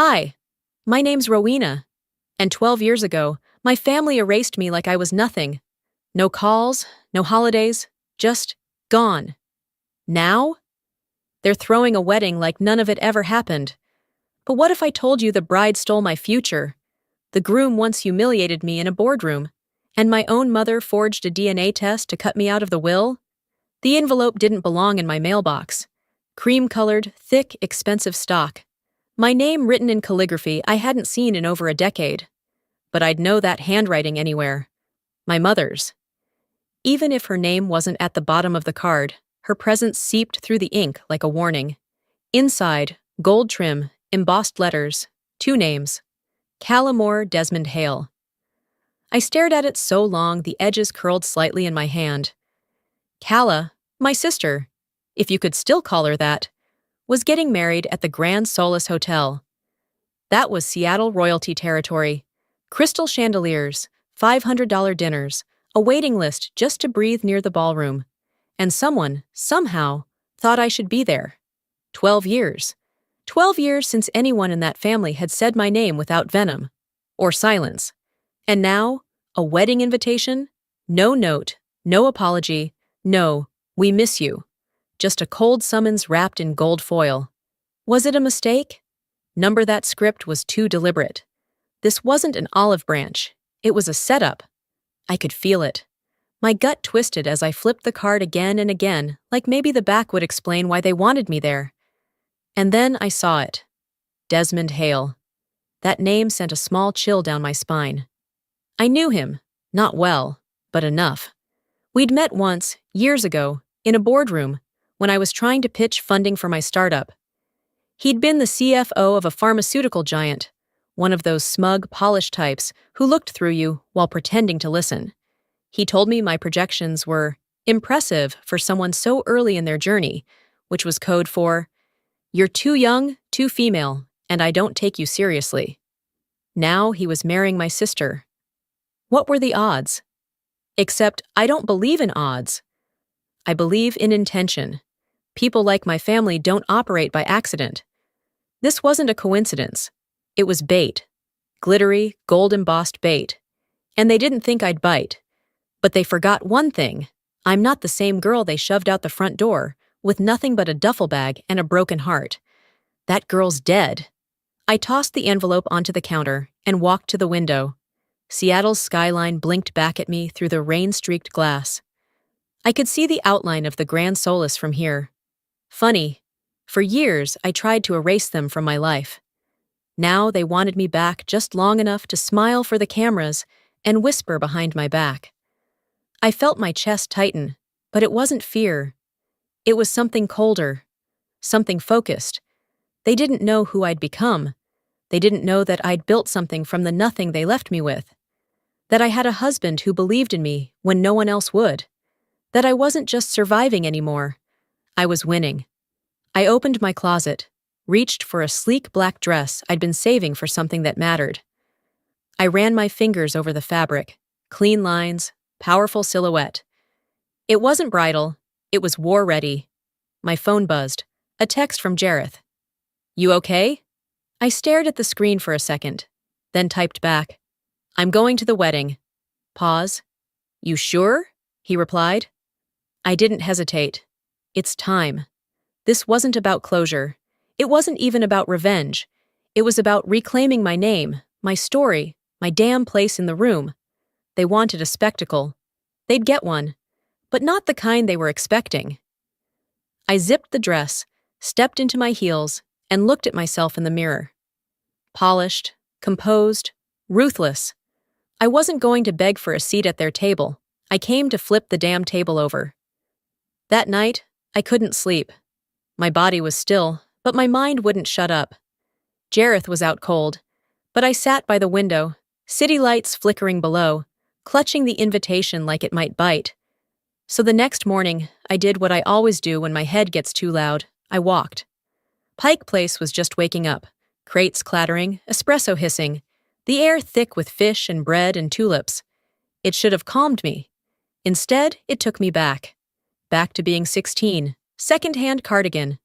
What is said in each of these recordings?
Hi, my name's Rowena, and 12 years ago, my family erased me like I was nothing. No calls, no holidays, just gone. Now? They're throwing a wedding like none of it ever happened. But what if I told you the bride stole my future? The groom once humiliated me in a boardroom, and my own mother forged a DNA test to cut me out of the will? The envelope didn't belong in my mailbox. Cream-colored, thick, expensive stock. My name written in calligraphy I hadn't seen in over a decade. But I'd know that handwriting anywhere. My mother's. Even if her name wasn't at the bottom of the card, her presence seeped through the ink like a warning. Inside, gold trim, embossed letters, 2 names. Callamore Desmond Hale. I stared at it so long the edges curled slightly in my hand. Calla, my sister, if you could still call her that, was getting married at the Grand Solace Hotel. That was Seattle royalty territory. Crystal chandeliers, $500 dinners, a waiting list just to breathe near the ballroom. And someone, somehow, thought I should be there. 12 years. 12 years since anyone in that family had said my name without venom. Or silence. And now, a wedding invitation? No note, no apology, no, we miss you. Just a cold summons wrapped in gold foil. Was it a mistake? Number that script was too deliberate. This wasn't an olive branch. It was a setup. I could feel it. My gut twisted as I flipped the card again and again, like maybe the back would explain why they wanted me there. And then I saw it. Desmond Hale. That name sent a small chill down my spine. I knew him. Not well, but enough. We'd met once, years ago, in a boardroom, when I was trying to pitch funding for my startup. He'd been the CFO of a pharmaceutical giant, one of those smug, polished types who looked through you while pretending to listen. He told me my projections were impressive for someone so early in their journey, which was code for, "You're too young, too female, and I don't take you seriously." Now he was marrying my sister. What were the odds? Except I don't believe in odds. I believe in intention. People like my family don't operate by accident. This wasn't a coincidence. It was bait. Glittery, gold-embossed bait. And they didn't think I'd bite. But they forgot one thing. I'm not the same girl they shoved out the front door, with nothing but a duffel bag and a broken heart. That girl's dead. I tossed the envelope onto the counter and walked to the window. Seattle's skyline blinked back at me through the rain-streaked glass. I could see the outline of the Grand Solace from here. Funny, for years I tried to erase them from my life. Now they wanted me back just long enough to smile for the cameras and whisper behind my back. I felt my chest tighten, but it wasn't fear. It was something colder, something focused. They didn't know who I'd become. They didn't know that I'd built something from the nothing they left me with. That I had a husband who believed in me when no one else would. That I wasn't just surviving anymore. I was winning. I opened my closet, reached for a sleek black dress I'd been saving for something that mattered. I ran my fingers over the fabric, clean lines, powerful silhouette. It wasn't bridal, it was war-ready. My phone buzzed, a text from Jareth. "You okay?" I stared at the screen for a second, then typed back, "I'm going to the wedding." Pause. "You sure?" he replied. I didn't hesitate. It's time. This wasn't about closure. It wasn't even about revenge. It was about reclaiming my name, my story, my damn place in the room. They wanted a spectacle. They'd get one, but not the kind they were expecting. I zipped the dress, stepped into my heels, and looked at myself in the mirror. Polished, composed, ruthless. I wasn't going to beg for a seat at their table. I came to flip the damn table over. That night, I couldn't sleep. My body was still, but my mind wouldn't shut up. Jareth was out cold, but I sat by the window, city lights flickering below, clutching the invitation like it might bite. So the next morning, I did what I always do when my head gets too loud. I walked. Pike Place was just waking up, crates clattering, espresso hissing, the air thick with fish and bread and tulips. It should have calmed me. Instead, it took me back. Back to being 16, second-hand cardigan,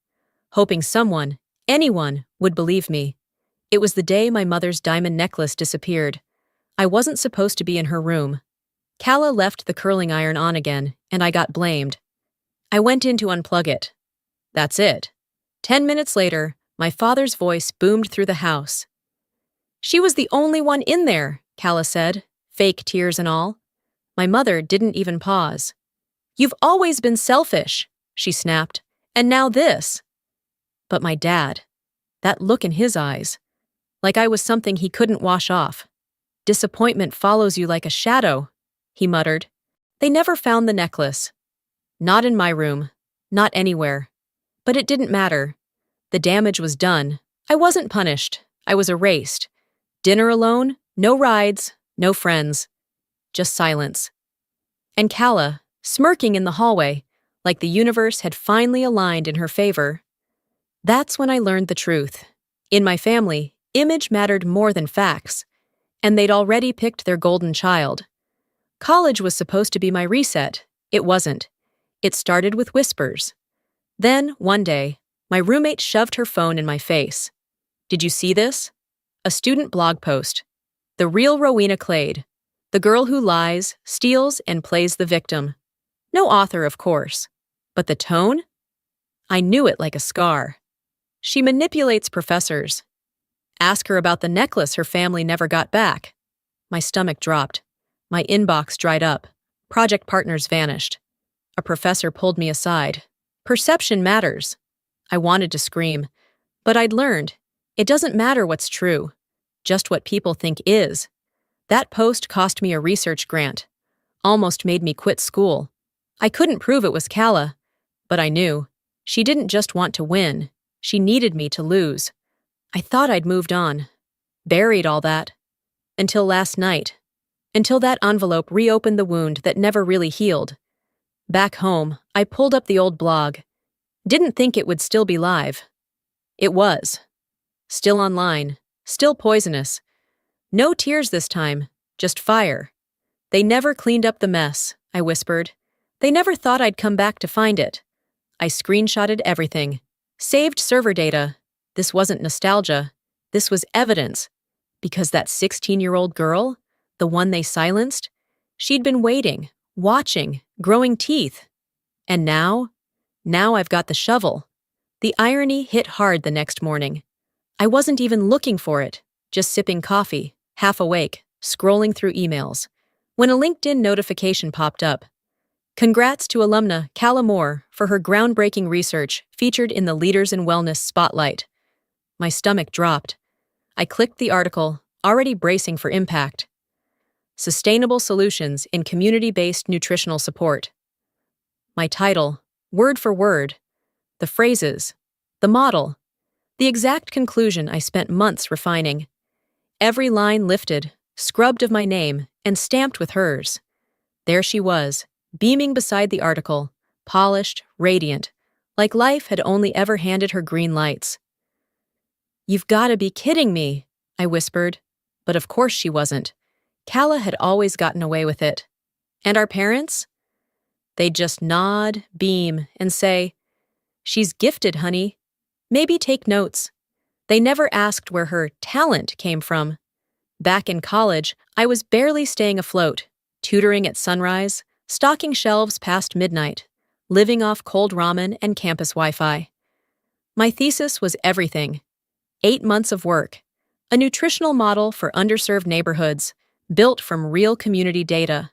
hoping someone, anyone, would believe me. It was the day my mother's diamond necklace disappeared. I wasn't supposed to be in her room. Calla left the curling iron on again, and I got blamed. I went in to unplug it. That's it. 10 minutes later, my father's voice boomed through the house. She was the only one in there, Calla said, fake tears and all. My mother didn't even pause. You've always been selfish, she snapped, and now this. But my dad, that look in his eyes, like I was something he couldn't wash off. Disappointment follows you like a shadow, he muttered. They never found the necklace. Not in my room, not anywhere. But it didn't matter. The damage was done. I wasn't punished. I was erased. Dinner alone, no rides, no friends. Just silence. And Calla, smirking in the hallway, like the universe had finally aligned in her favor. That's when I learned the truth. In my family, image mattered more than facts, and they'd already picked their golden child. College was supposed to be my reset. It wasn't. It started with whispers. Then, one day, my roommate shoved her phone in my face. Did you see this? A student blog post. The real Rowena Clade. The girl who lies, steals, and plays the victim. No author, of course. But the tone? I knew it like a scar. She manipulates professors. Ask her about the necklace her family never got back. My stomach dropped. My inbox dried up. Project partners vanished. A professor pulled me aside. Perception matters. I wanted to scream, but I'd learned. It doesn't matter what's true, just what people think is. That post cost me a research grant. Almost made me quit school. I couldn't prove it was Calla, but I knew. She didn't just want to win. She needed me to lose. I thought I'd moved on. Buried all that. Until last night. Until that envelope reopened the wound that never really healed. Back home, I pulled up the old blog. Didn't think it would still be live. It was. Still online. Still poisonous. No tears this time, just fire. They never cleaned up the mess, I whispered. They never thought I'd come back to find it. I screenshotted everything. Saved server data. This wasn't nostalgia. This was evidence. Because that 16-year-old girl, the one they silenced, she'd been waiting, watching, growing teeth. And now I've got the shovel. The irony hit hard the next morning. I wasn't even looking for it, just sipping coffee, half awake, scrolling through emails, when a LinkedIn notification popped up. Congrats to alumna Calla Moore for her groundbreaking research featured in the Leaders in Wellness Spotlight. My stomach dropped. I clicked the article, already bracing for impact. Sustainable Solutions in Community-Based Nutritional Support. My title, word for word. The phrases. The model. The exact conclusion I spent months refining. Every line lifted, scrubbed of my name, and stamped with hers. There she was, beaming beside the article, polished, radiant, like life had only ever handed her green lights. You've got to be kidding me, I whispered, but of course she wasn't. Calla had always gotten away with it. And our parents? They'd just nod, beam, and say, she's gifted, honey. Maybe take notes. They never asked where her talent came from. Back in college, I was barely staying afloat, tutoring at sunrise, stocking shelves past midnight, living off cold ramen and campus Wi-Fi. My thesis was everything. 8 months of work, a nutritional model for underserved neighborhoods, built from real community data.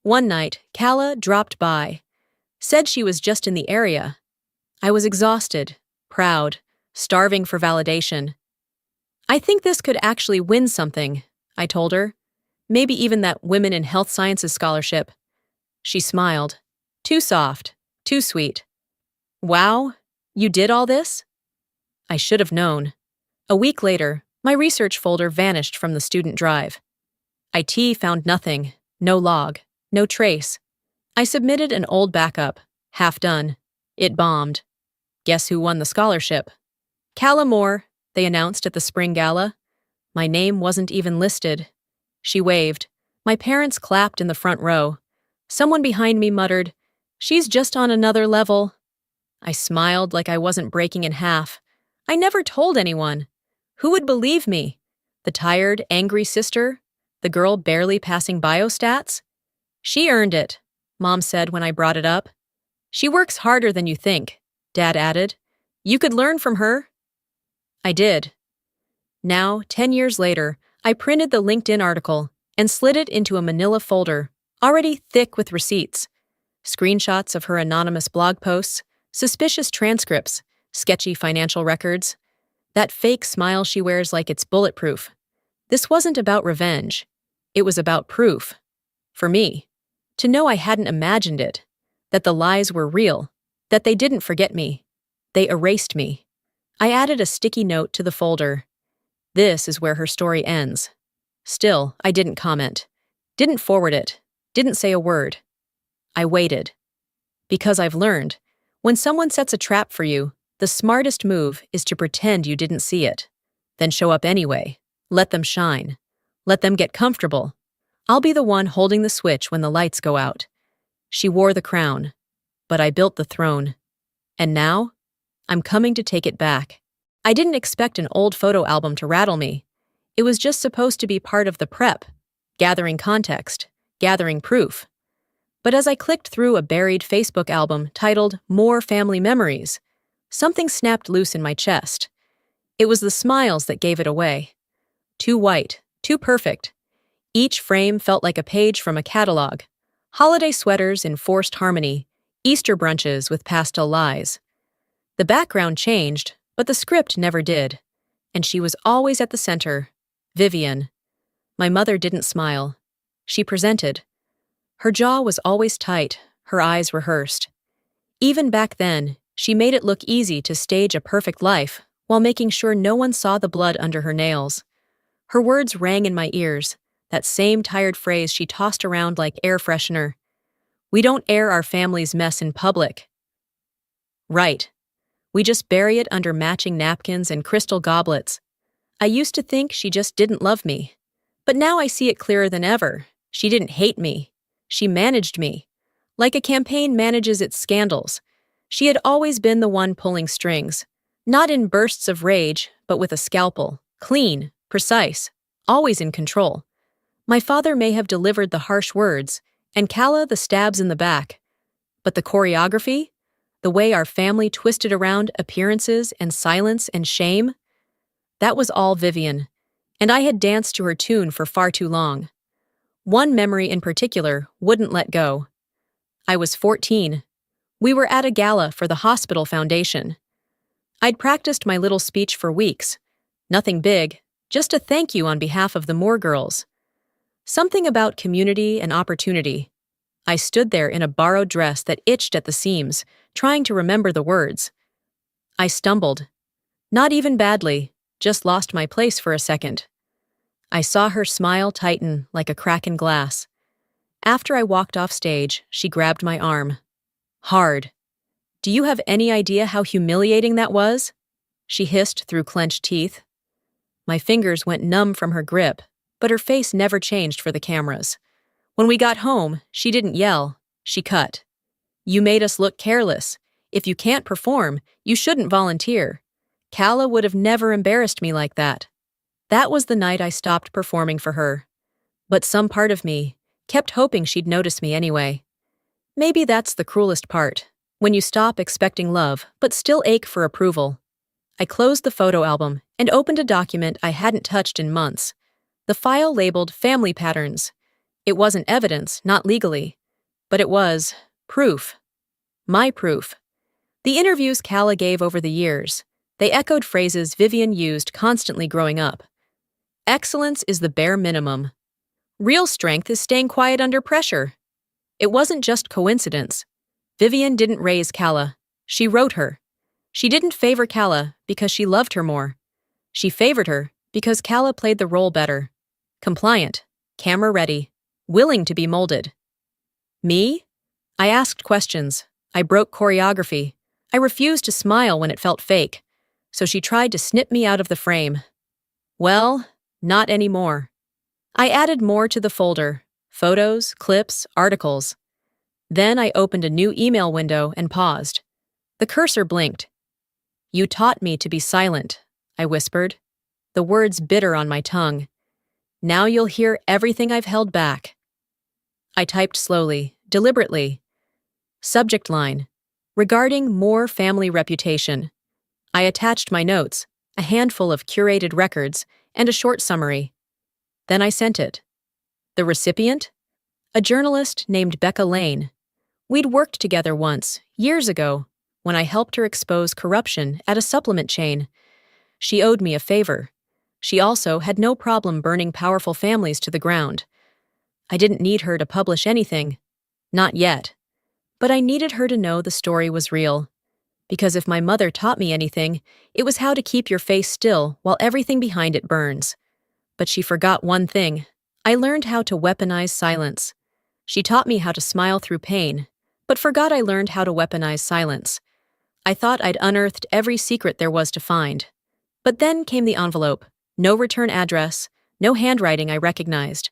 One night, Calla dropped by, said she was just in the area. I was exhausted, proud, starving for validation. I think this could actually win something, I told her. Maybe even that Women in Health Sciences scholarship. She smiled. Too soft, too sweet. Wow, you did all this? I should have known. A week later, my research folder vanished from the student drive. IT found nothing, no log, no trace. I submitted an old backup, half done. It bombed. Guess who won the scholarship? Calla Moore, they announced at the spring gala. My name wasn't even listed. She waved. My parents clapped in the front row. Someone behind me muttered, "She's just on another level." I smiled like I wasn't breaking in half. I never told anyone. Who would believe me? The tired, angry sister? The girl barely passing biostats? She earned it, Mom said when I brought it up. She works harder than you think, Dad added. You could learn from her. I did. Now, 10 years later, I printed the LinkedIn article and slid it into a manila folder, already thick with receipts. Screenshots of her anonymous blog posts, suspicious transcripts, sketchy financial records. That fake smile she wears like it's bulletproof. This wasn't about revenge. It was about proof. For me. To know I hadn't imagined it. That the lies were real. That they didn't forget me. They erased me. I added a sticky note to the folder. This is where her story ends. Still, I didn't comment. Didn't forward it. Didn't say a word. I waited. Because I've learned, when someone sets a trap for you, the smartest move is to pretend you didn't see it. Then show up anyway. Let them shine. Let them get comfortable. I'll be the one holding the switch when the lights go out. She wore the crown, but I built the throne. And now, I'm coming to take it back. I didn't expect an old photo album to rattle me. It was just supposed to be part of the prep, gathering context, gathering proof. But as I clicked through a buried Facebook album titled More Family Memories, something snapped loose in my chest. It was the smiles that gave it away. Too white, too perfect. Each frame felt like a page from a catalog. Holiday sweaters in forced harmony, Easter brunches with pastel lies. The background changed, but the script never did. And she was always at the center. Vivian. My mother didn't smile. She presented. Her jaw was always tight, her eyes rehearsed. Even back then, she made it look easy to stage a perfect life while making sure no one saw the blood under her nails. Her words rang in my ears, that same tired phrase she tossed around like air freshener. We don't air our family's mess in public. Right. We just bury it under matching napkins and crystal goblets. I used to think she just didn't love me. But now I see it clearer than ever. She didn't hate me. She managed me. Like a campaign manages its scandals. She had always been the one pulling strings. Not in bursts of rage, but with a scalpel. Clean, precise, always in control. My father may have delivered the harsh words, and Kala the stabs in the back. But the choreography? The way our family twisted around appearances and silence and shame? That was all Vivian, and I had danced to her tune for far too long. One memory in particular wouldn't let go. I was 14. We were at a gala for the hospital foundation. I'd practiced my little speech for weeks. Nothing big, just a thank you on behalf of the Moore girls. Something about community and opportunity. I stood there in a borrowed dress that itched at the seams, trying to remember the words. I stumbled. Not even badly, just lost my place for a second. I saw her smile tighten like a crack in glass. After I walked off stage, she grabbed my arm. Hard. Do you have any idea how humiliating that was? She hissed through clenched teeth. My fingers went numb from her grip, but her face never changed for the cameras. When we got home, she didn't yell, she cut. You made us look careless. If you can't perform, you shouldn't volunteer. Kala would have never embarrassed me like that. That was the night I stopped performing for her. But some part of me kept hoping she'd notice me anyway. Maybe that's the cruelest part, when you stop expecting love but still ache for approval. I closed the photo album and opened a document I hadn't touched in months. The file labeled Family Patterns. It wasn't evidence, not legally, but it was proof. My proof. The interviews Kala gave over the years, they echoed phrases Vivian used constantly growing up. Excellence is the bare minimum. Real strength is staying quiet under pressure. It wasn't just coincidence. Vivian didn't raise Kala. She wrote her. She didn't favor Kala because she loved her more. She favored her because Kala played the role better. Compliant, camera ready, willing to be molded. Me? I asked questions. I broke choreography. I refused to smile when it felt fake. So she tried to snip me out of the frame. Well, not anymore. I added more to the folder. Photos, clips, articles. Then I opened a new email window and paused. The cursor blinked. You taught me to be silent, I whispered. the words bitter on my tongue. Now you'll hear everything I've held back. I typed slowly, deliberately. Subject line: regarding more family reputation. I attached my notes, a handful of curated records, and a short summary. Then I sent it. The recipient? A journalist named Becca Lane. We'd worked together once, years ago, when I helped her expose corruption at a supplement chain. She owed me a favor. She also had no problem burning powerful families to the ground. I didn't need her to publish anything. Not yet. But I needed her to know the story was real. Because if my mother taught me anything, it was how to keep your face still while everything behind it burns. But she forgot one thing. I learned how to weaponize silence. She taught me how to smile through pain, but forgot I learned how to weaponize silence. I thought I'd unearthed every secret there was to find. But then came the envelope. No return address, no handwriting I recognized.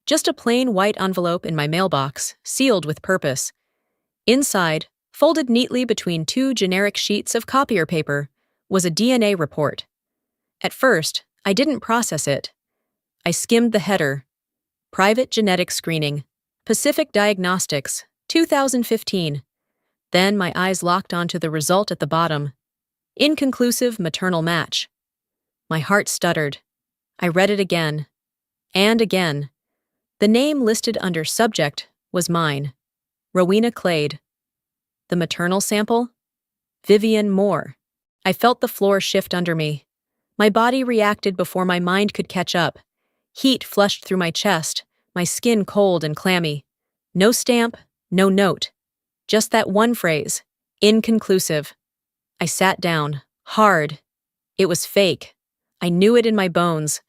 Just a plain white envelope in my mailbox, sealed with purpose. Inside, folded neatly between two generic sheets of copier paper, was a DNA report. At first, I didn't process it. I skimmed the header. Private Genetic Screening, Pacific Diagnostics, 2015. Then my eyes locked onto the result at the bottom. Inconclusive maternal match. My heart stuttered. I read it again. And again. The name listed under subject was mine. Rowena Clade. The maternal sample? Vivian Moore. I felt the floor shift under me. My body reacted before my mind could catch up. Heat flushed through my chest, my skin cold and clammy. No stamp, no note. Just that one phrase. Inconclusive. I sat down, hard. It was fake. I knew it in my bones.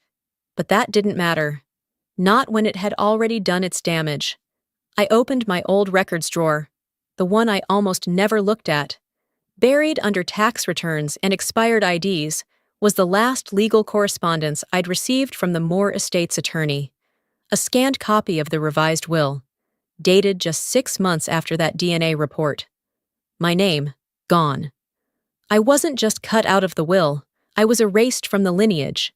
But that didn't matter. Not when it had already done its damage. I opened my old records drawer, the one I almost never looked at. Buried under tax returns and expired IDs was the last legal correspondence I'd received from the Moore estate's attorney. A scanned copy of the revised will, dated just 6 months after that DNA report. My name, gone. I wasn't just cut out of the will, I was erased from the lineage.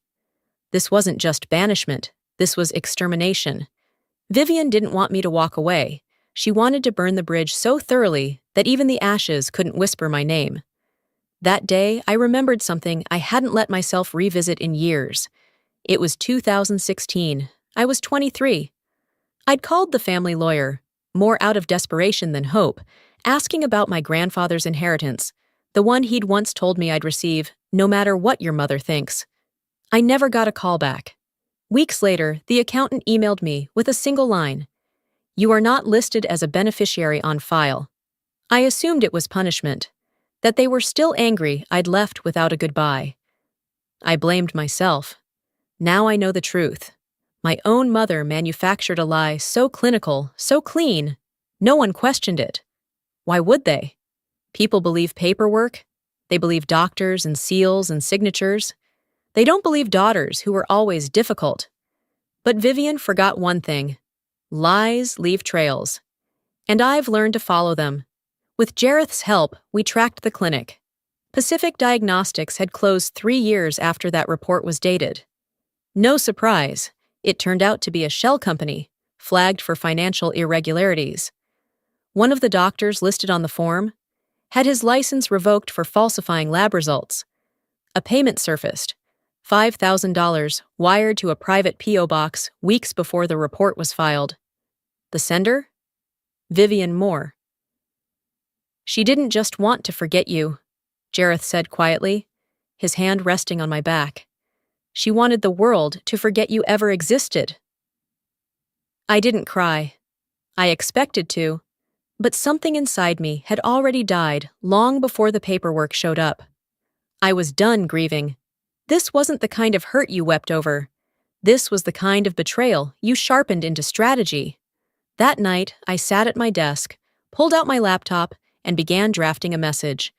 This wasn't just banishment, this was extermination. Vivian didn't want me to walk away. She wanted to burn the bridge so thoroughly that even the ashes couldn't whisper my name. That day, I remembered something I hadn't let myself revisit in years. It was 2016. I was 23. I'd called the family lawyer, more out of desperation than hope, asking about my grandfather's inheritance, the one he'd once told me I'd receive, no matter what your mother thinks. I never got a call back. Weeks later, the accountant emailed me with a single line. You are not listed as a beneficiary on file. I assumed it was punishment, that they were still angry I'd left without a goodbye. I blamed myself. Now I know the truth. My own mother manufactured a lie so clinical, so clean, no one questioned it. Why would they? People believe paperwork. They believe doctors and seals and signatures. They don't believe daughters who were always difficult. But Vivian forgot one thing. Lies leave trails. And I've learned to follow them. With Jareth's help, we tracked the clinic. Pacific Diagnostics had closed 3 years after that report was dated. No surprise, it turned out to be a shell company, flagged for financial irregularities. One of the doctors listed on the form had his license revoked for falsifying lab results. A payment surfaced, $5,000 wired to a private P.O. box weeks before the report was filed. The sender? Vivian Moore. She didn't just want to forget you, Jareth said quietly, his hand resting on my back. She wanted the world to forget you ever existed. I didn't cry. I expected to, but something inside me had already died long before the paperwork showed up. I was done grieving. This wasn't the kind of hurt you wept over. This was the kind of betrayal you sharpened into strategy. That night, I sat at my desk, pulled out my laptop, and began drafting a message.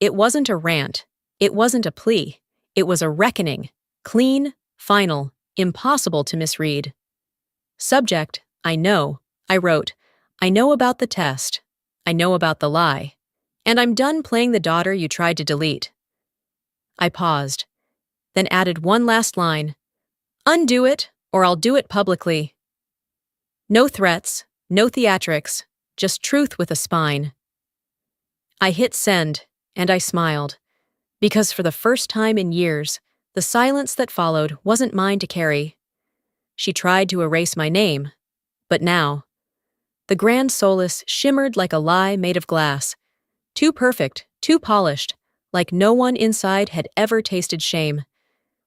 It wasn't a rant. It wasn't a plea. It was a reckoning. Clean, final, impossible to misread. Subject, I know. I wrote, I know about the test. I know about the lie. And I'm done playing the daughter you tried to delete. I paused. then added one last line. Undo it, or I'll do it publicly. No threats, no theatrics, just truth with a spine. I hit send, and I smiled, because for the first time in years, the silence that followed wasn't mine to carry. She tried to erase my name, but now, the grand solace shimmered like a lie made of glass, too perfect, too polished, like no one inside had ever tasted shame,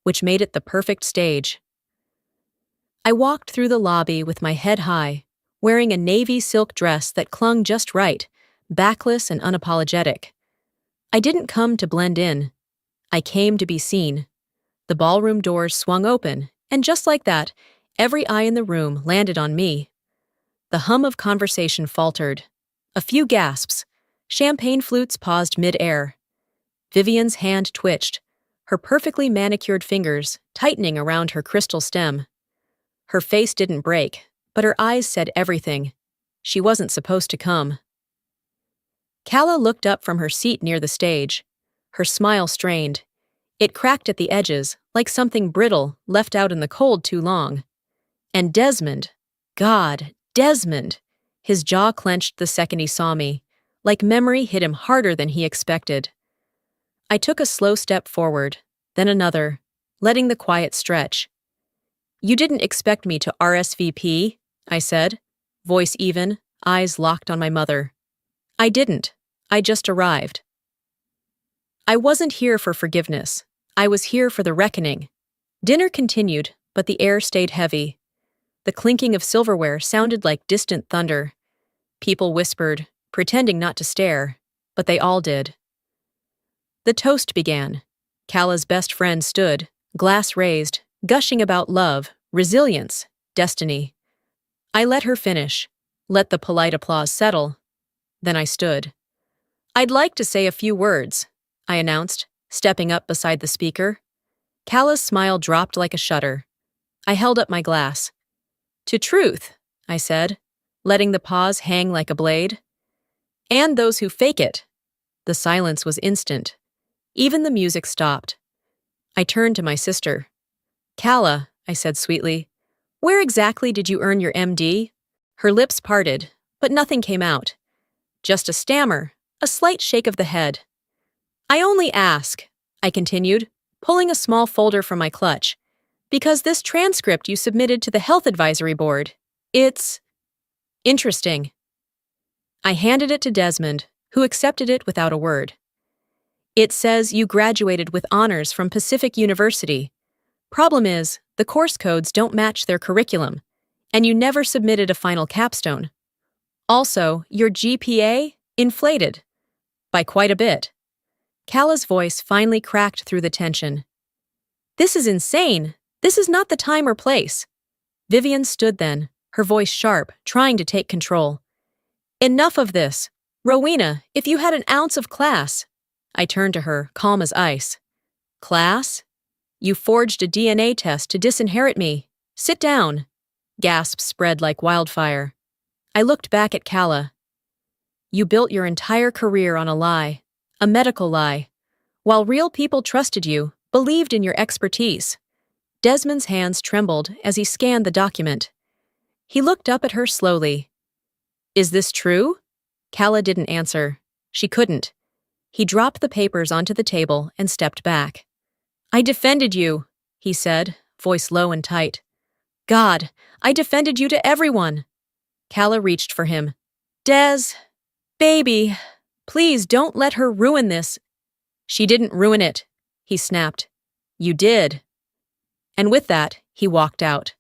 which made it the perfect stage. I walked through the lobby with my head high, wearing a navy silk dress that clung just right, backless and unapologetic. I didn't come to blend in. I came to be seen. The ballroom doors swung open, and just like that, every eye in the room landed on me. The hum of conversation faltered. A few gasps. Champagne flutes paused mid-air. Vivian's hand twitched, her perfectly manicured fingers tightening around her crystal stem. Her face didn't break, but her eyes said everything. She wasn't supposed to come. Calla looked up from her seat near the stage. Her smile strained. It cracked at the edges, like something brittle left out in the cold too long. And Desmond, God, Desmond! His jaw clenched the second he saw me, like memory hit him harder than he expected. I took a slow step forward, then another, letting the quiet stretch. You didn't expect me to RSVP, I said, voice even, eyes locked on my mother. I didn't. I just arrived. I wasn't here for forgiveness. I was here for the reckoning. Dinner continued, but the air stayed heavy. The clinking of silverware sounded like distant thunder. People whispered, pretending not to stare, but they all did. The toast began. Calla's best friend stood, glass raised, gushing about love, resilience, destiny. I let her finish, let the polite applause settle. Then I stood. I'd like to say a few words, I announced, stepping up beside the speaker. Calla's smile dropped like a shutter. I held up my glass. To truth, I said, letting the pause hang like a blade. And those who fake it. The silence was instant. Even the music stopped. I turned to my sister. Calla, I said sweetly, where exactly did you earn your MD? Her lips parted, but nothing came out. Just a stammer, a slight shake of the head. I only ask, I continued, pulling a small folder from my clutch, because this transcript you submitted to the Health Advisory Board, it's interesting. I handed it to Desmond, who accepted it without a word. It says you graduated with honors from Pacific University. Problem is, the course codes don't match their curriculum, and you never submitted a final capstone. Also, your GPA inflated. By quite a bit. Calla's voice finally cracked through the tension. This is insane. This is not the time or place. Vivian stood then, her voice sharp, trying to take control. Enough of this. Rowena, if you had an ounce of class. I turned to her, calm as ice. Class? You forged a DNA test to disinherit me. Sit down. Gasps spread like wildfire. I looked back at Calla. You built your entire career on a lie, a medical lie, while real people trusted you, believed in your expertise. Desmond's hands trembled as he scanned the document. He looked up at her slowly. Is this true? Calla didn't answer. She couldn't. He dropped the papers onto the table and stepped back. I defended you, he said, voice low and tight. God, I defended you to everyone. Calla reached for him. Des, baby, please don't let her ruin this. She didn't ruin it, he snapped. You did. And with that, he walked out.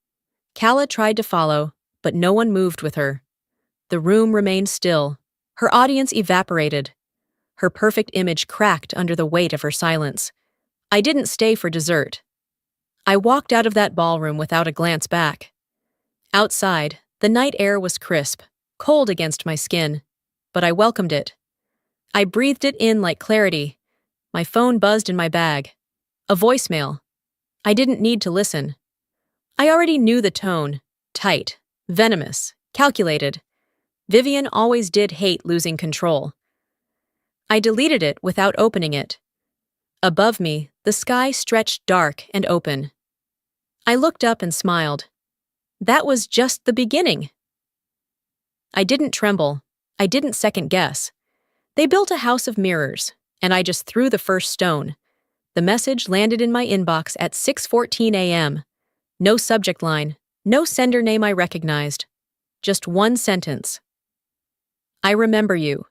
Calla tried to follow, but no one moved with her. The room remained still. Her audience evaporated. Her perfect image cracked under the weight of her silence. I didn't stay for dessert. I walked out of that ballroom without a glance back. Outside, the night air was crisp, cold against my skin, but I welcomed it. I breathed it in like clarity. My phone buzzed in my bag. A voicemail. I didn't need to listen. I already knew the tone. Tight, venomous, calculated. Vivian always did hate losing control. I deleted it without opening it. Above me, the sky stretched dark and open. I looked up and smiled. That was just the beginning. I didn't tremble. I didn't second guess. They built a house of mirrors, and I just threw the first stone. The message landed in my inbox at 6:14 a.m. No subject line, no sender name I recognized. Just one sentence. I remember you.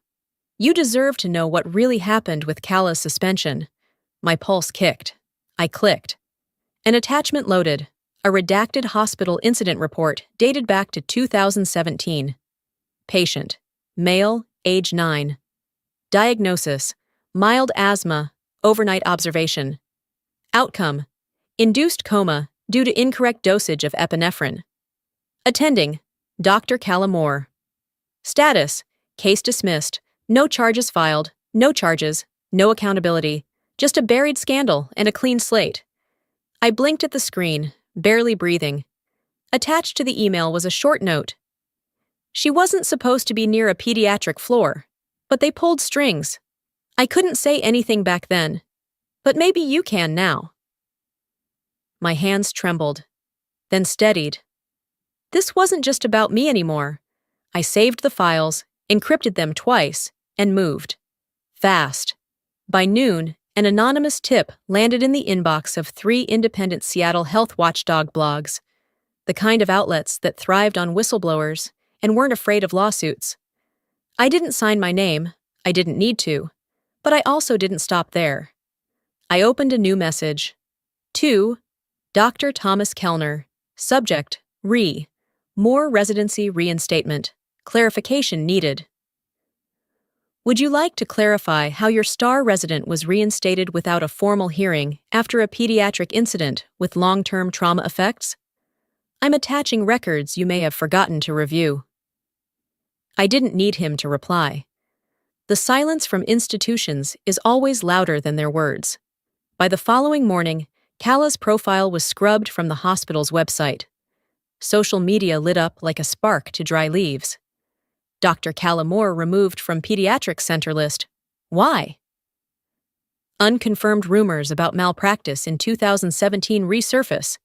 You deserve to know what really happened with Kala's suspension. My pulse kicked. I clicked. An attachment loaded. A redacted hospital incident report dated back to 2017. Patient. Male, age 9. Diagnosis. Mild asthma. Overnight observation. Outcome. Induced coma due to incorrect dosage of epinephrine. Attending. Dr. Kala Moore. Status. Case dismissed. No charges filed. No charges. No accountability. Just a buried scandal and a clean slate. I blinked at the screen, barely breathing. Attached to the email was a short note. She wasn't supposed to be near a pediatric floor, but they pulled strings. I couldn't say anything back then, but maybe you can now. My hands trembled, then steadied. This wasn't just about me anymore. I saved the files, encrypted them twice, and moved. Fast. By noon, an anonymous tip landed in the inbox of 3 independent Seattle health watchdog blogs, the kind of outlets that thrived on whistleblowers and weren't afraid of lawsuits. I didn't sign my name, I didn't need to, but I also didn't stop there. I opened a new message. To Dr. Thomas Kellner. Subject, More residency reinstatement. Clarification needed. Would you like to clarify how your star resident was reinstated without a formal hearing after a pediatric incident with long-term trauma effects? I'm attaching records you may have forgotten to review. I didn't need him to reply. The silence from institutions is always louder than their words. By the following morning, Kala's profile was scrubbed from the hospital's website. Social media lit up like a spark to dry leaves. Dr. Kala Moore removed from pediatric center list. Why? Unconfirmed rumors about malpractice in 2017 resurface.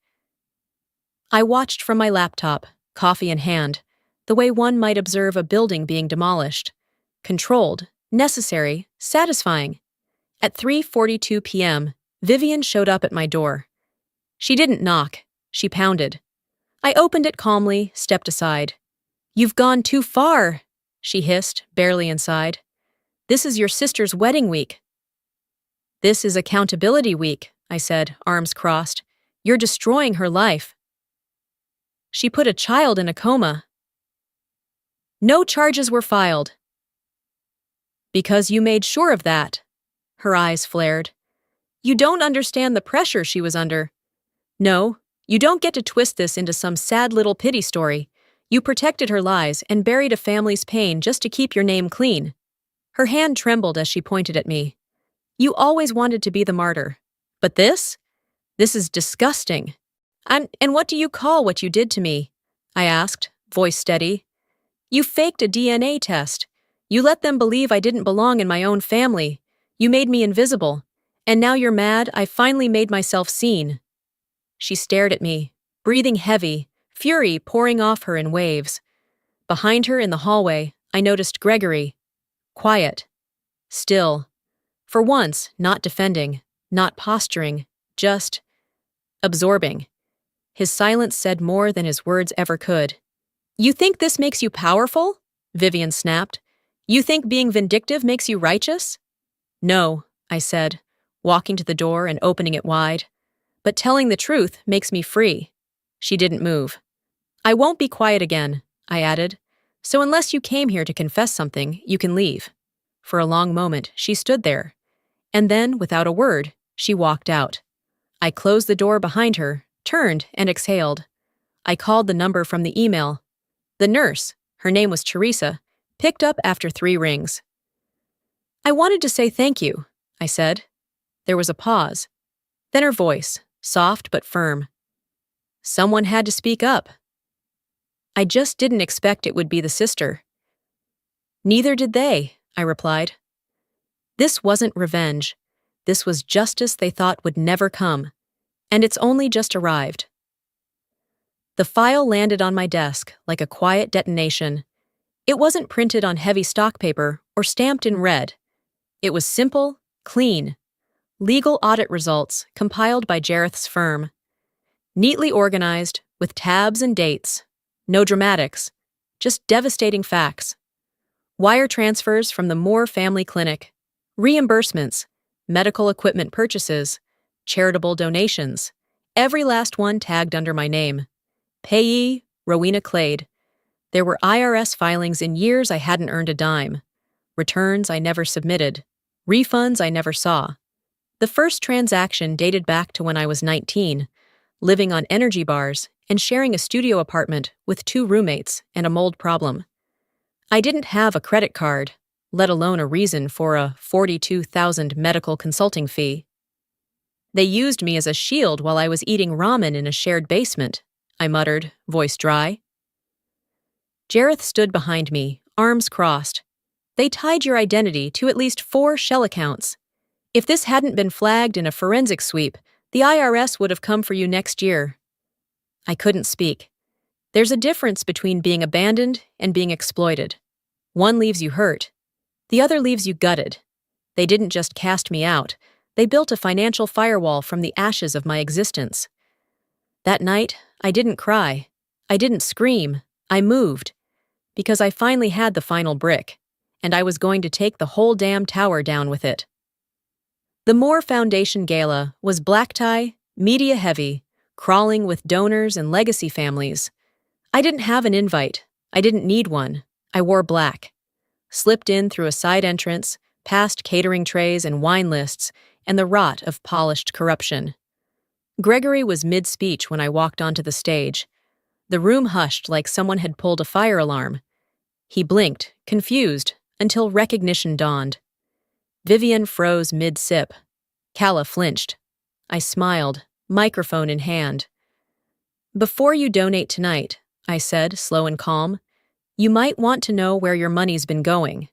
I watched from my laptop, coffee in hand, the way one might observe a building being demolished. Controlled, necessary, satisfying. At 3:42 p.m., Vivian showed up at my door. She didn't knock, she pounded. I opened it calmly, stepped aside. You've gone too far, she hissed, barely inside. This is your sister's wedding week. This is accountability week, I said, arms crossed. You're destroying her life. She put a child in a coma. No charges were filed. Because you made sure of that. Her eyes flared. You don't understand the pressure she was under. No, you don't get to twist this into some sad little pity story. You protected her lies and buried a family's pain just to keep your name clean. Her hand trembled as she pointed at me. You always wanted to be the martyr. But this? This is disgusting. And what do you call what you did to me? I asked, voice steady. You faked a DNA test. You let them believe I didn't belong in my own family. You made me invisible. And now you're mad I finally made myself seen. She stared at me, breathing heavy, fury pouring off her in waves. Behind her in the hallway, I noticed Gregory. Quiet. Still. For once, not defending, not posturing, just absorbing. His silence said more than his words ever could. You think this makes you powerful? Vivian snapped. You think being vindictive makes you righteous? No, I said, walking to the door and opening it wide. But telling the truth makes me free. She didn't move. I won't be quiet again, I added. So unless you came here to confess something, you can leave. For a long moment, she stood there. And then, without a word, she walked out. I closed the door behind her, turned, and exhaled. I called the number from the email. The nurse, her name was Teresa, picked up after 3 rings. I wanted to say thank you, I said. There was a pause. Then her voice, soft but firm. Someone had to speak up. I just didn't expect it would be the sister. Neither did they, I replied. This wasn't revenge. This was justice they thought would never come, and it's only just arrived. The file landed on my desk like a quiet detonation. It wasn't printed on heavy stock paper or stamped in red. It was simple, clean. Legal audit results compiled by Jareth's firm. Neatly organized, with tabs and dates. No dramatics, just devastating facts. Wire transfers from the Moore Family Clinic. Reimbursements, medical equipment purchases, charitable donations. Every last one tagged under my name. Payee, Rowena Clade. There were IRS filings in years I hadn't earned a dime. Returns I never submitted. Refunds I never saw. The first transaction dated back to when I was 19, living on energy bars and sharing a studio apartment with 2 roommates and a mold problem. I didn't have a credit card, let alone a reason for a $42,000 medical consulting fee. They used me as a shield while I was eating ramen in a shared basement, I muttered, voice dry. Jareth stood behind me, arms crossed. They tied your identity to at least 4 shell accounts. If this hadn't been flagged in a forensic sweep, the IRS would have come for you next year. I couldn't speak. There's a difference between being abandoned and being exploited. One leaves you hurt. The other leaves you gutted. They didn't just cast me out. They built a financial firewall from the ashes of my existence. That night, I didn't cry. I didn't scream. I moved. Because I finally had the final brick, and I was going to take the whole damn tower down with it. The Moore Foundation Gala was black tie, media heavy, crawling with donors and legacy families. I didn't have an invite. I didn't need one. I wore black. Slipped in through a side entrance, past catering trays and wine lists, and the rot of polished corruption. Gregory was mid-speech when I walked onto the stage. The room hushed like someone had pulled a fire alarm. He blinked, confused, until recognition dawned. Vivian froze mid-sip. Calla flinched. I smiled, microphone in hand. "Before you donate tonight," I said, slow and calm, "you might want to know where your money's been going."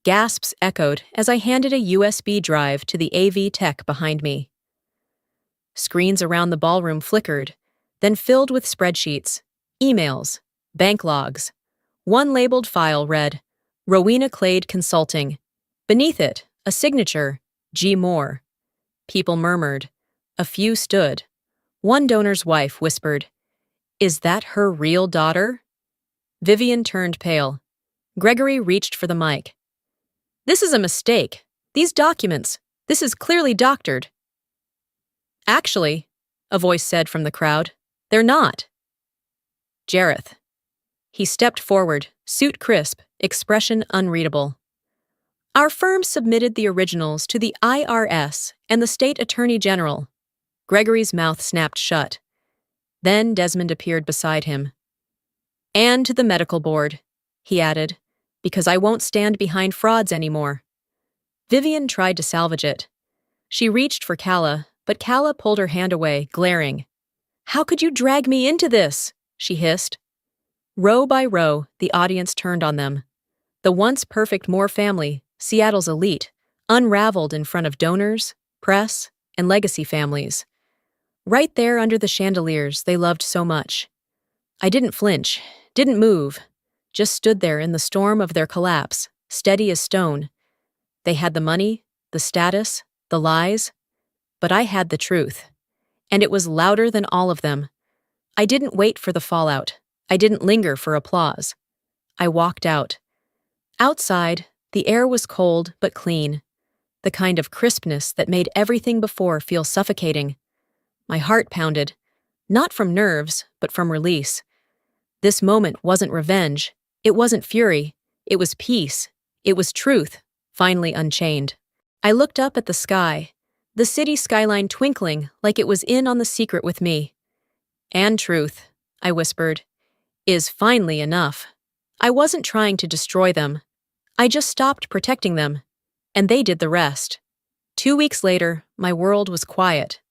Gasps echoed as I handed a USB drive to the AV tech behind me. Screens around the ballroom flickered, then filled with spreadsheets, emails, bank logs. One labeled file read, Rowena Clade Consulting. Beneath it, a signature, G. Moore. People murmured. A few stood. One donor's wife whispered, "Is that her real daughter?" Vivian turned pale. Gregory reached for the mic. "This is a mistake. These documents. This is clearly doctored." "Actually," a voice said from the crowd, "they're not." Jareth. He stepped forward, suit crisp, expression unreadable. "Our firm submitted the originals to the IRS and the State Attorney General." Gregory's mouth snapped shut. Then Desmond appeared beside him. "And to the medical board," he added, "because I won't stand behind frauds anymore." Vivian tried to salvage it. She reached for Calla, but Calla pulled her hand away, glaring. "How could you drag me into this?" she hissed. Row by row, the audience turned on them. The once perfect Moore family, Seattle's elite, unraveled in front of donors, press, and legacy families. Right there under the chandeliers they loved so much. I didn't flinch, didn't move, just stood there in the storm of their collapse, steady as stone. They had the money, the status, the lies, but I had the truth. And it was louder than all of them. I didn't wait for the fallout. I didn't linger for applause. I walked out. Outside, the air was cold but clean, the kind of crispness that made everything before feel suffocating. My heart pounded, not from nerves, but from release. This moment wasn't revenge. It wasn't fury. It was peace. It was truth, finally unchained. I looked up at the sky, the city skyline twinkling like it was in on the secret with me. "And truth," I whispered, "is finally enough." I wasn't trying to destroy them. I just stopped protecting them, and they did the rest. 2 weeks later, my world was quiet.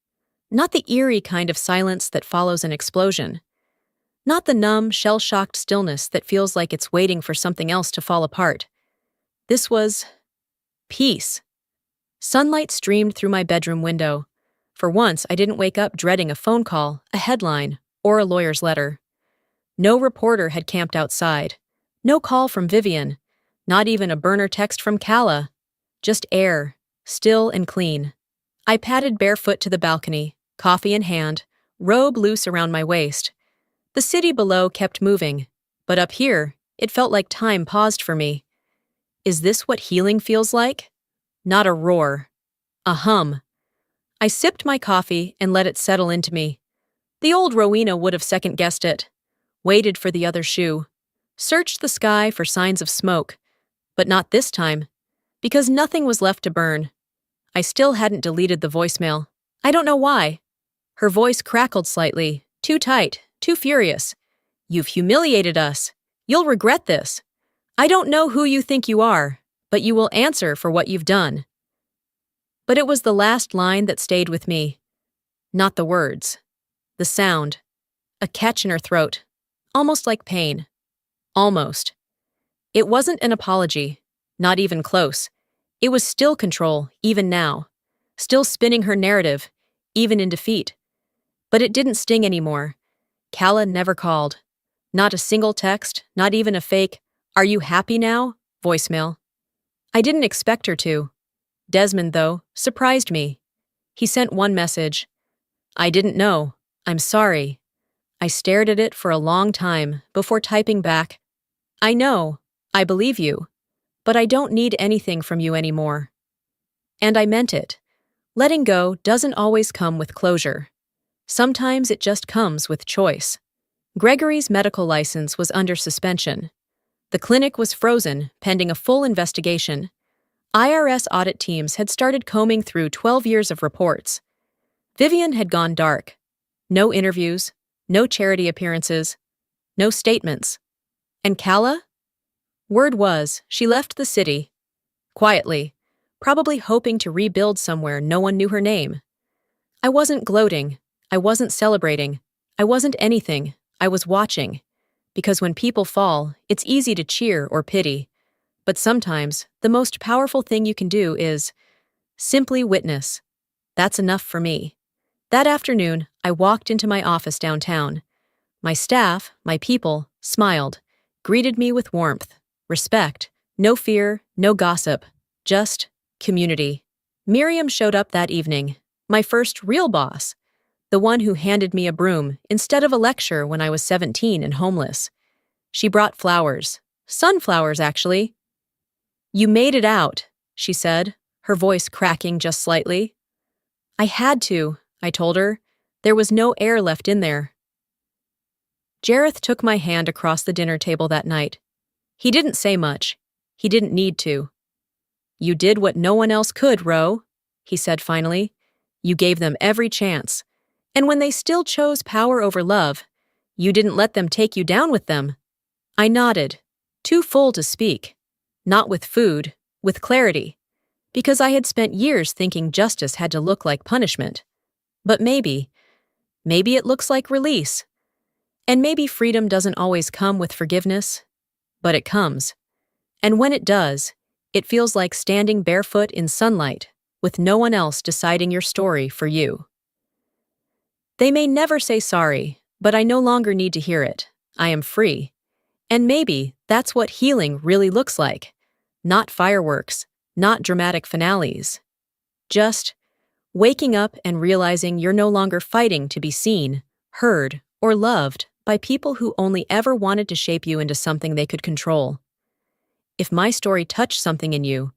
Not the eerie kind of silence that follows an explosion. Not the numb, shell-shocked stillness that feels like it's waiting for something else to fall apart. This was peace. Sunlight streamed through my bedroom window. For once, I didn't wake up dreading a phone call, a headline, or a lawyer's letter. No reporter had camped outside. No call from Vivian. Not even a burner text from Kala. Just air, still and clean. I padded barefoot to the balcony, coffee in hand, robe loose around my waist. The city below kept moving, but up here, it felt like time paused for me. Is this what healing feels like? Not a roar. A hum. I sipped my coffee and let it settle into me. The old Rowena would have second-guessed it. Waited for the other shoe. Searched the sky for signs of smoke. But not this time. Because nothing was left to burn. I still hadn't deleted the voicemail. I don't know why. Her voice crackled slightly. Too tight. Too furious. You've humiliated us. You'll regret this. I don't know who you think you are, but you will answer for what you've done. But it was the last line that stayed with me. Not the words. The sound. A catch in her throat. Almost like pain. Almost. It wasn't an apology. Not even close. It was still control, even now. Still spinning her narrative, even in defeat. But it didn't sting anymore. Kala never called. Not a single text, not even a fake, "Are you happy now?" voicemail. I didn't expect her to. Desmond, though, surprised me. He sent one message. "I didn't know. I'm sorry." I stared at it for a long time before typing back, "I know. I believe you. But I don't need anything from you anymore." And I meant it. Letting go doesn't always come with closure. Sometimes it just comes with choice. Gregory's medical license was under suspension. The clinic was frozen, pending a full investigation. IRS audit teams had started combing through 12 years of reports. Vivian had gone dark. No interviews, no charity appearances, no statements. And Kala? Word was, she left the city. Quietly, probably hoping to rebuild somewhere no one knew her name. I wasn't gloating. I wasn't celebrating. I wasn't anything. I was watching. Because when people fall, it's easy to cheer or pity. But sometimes, the most powerful thing you can do is simply witness. That's enough for me. That afternoon, I walked into my office downtown. My staff, my people, smiled, greeted me with warmth, respect, no fear, no gossip, just community. Miriam showed up that evening, my first real boss, the one who handed me a broom instead of a lecture when I was 17 and homeless. She brought flowers, sunflowers actually. "You made it out," she said, her voice cracking just slightly. "I had to," I told her. There was no air left in there. Jareth took my hand across the dinner table that night. He didn't say much. He didn't need to. "You did what no one else could, Ro," he said finally. "You gave them every chance. And when they still chose power over love, you didn't let them take you down with them." I nodded, too full to speak. Not with food, with clarity. Because I had spent years thinking justice had to look like punishment. But maybe it looks like release. And maybe freedom doesn't always come with forgiveness, but it comes. And when it does, it feels like standing barefoot in sunlight, with no one else deciding your story for you. They may never say sorry, but I no longer need to hear it. I am free. And maybe that's what healing really looks like. Not fireworks, not dramatic finales. Just waking up and realizing you're no longer fighting to be seen, heard, or loved by people who only ever wanted to shape you into something they could control. If my story touched something in you,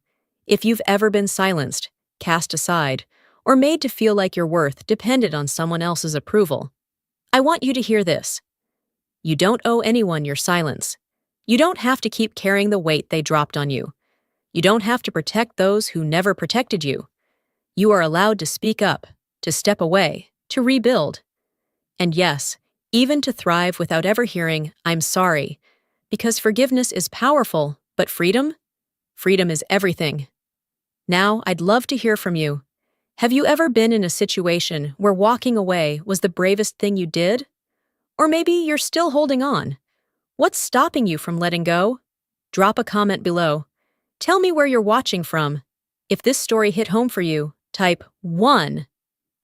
if you've ever been silenced, cast aside, or made to feel like your worth depended on someone else's approval, I want you to hear this. You don't owe anyone your silence. You don't have to keep carrying the weight they dropped on you. You don't have to protect those who never protected you. You are allowed to speak up, to step away, to rebuild. And yes, even to thrive without ever hearing, "I'm sorry," because forgiveness is powerful, but freedom? Freedom is everything. Now, I'd love to hear from you. Have you ever been in a situation where walking away was the bravest thing you did? Or maybe you're still holding on. What's stopping you from letting go? Drop a comment below. Tell me where you're watching from. If this story hit home for you, type 1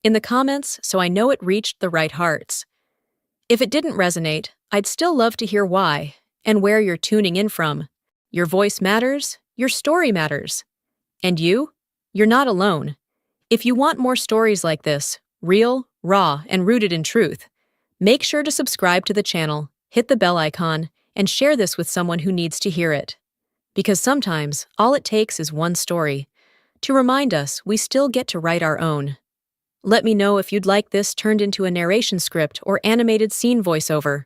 in the comments so I know it reached the right hearts. If it didn't resonate, I'd still love to hear why and where you're tuning in from. Your voice matters, your story matters. And you? You're not alone. If you want more stories like this, real, raw, and rooted in truth, make sure to subscribe to the channel, hit the bell icon, and share this with someone who needs to hear it. Because sometimes, all it takes is one story to remind us we still get to write our own. Let me know if you'd like this turned into a narration script or animated scene voiceover.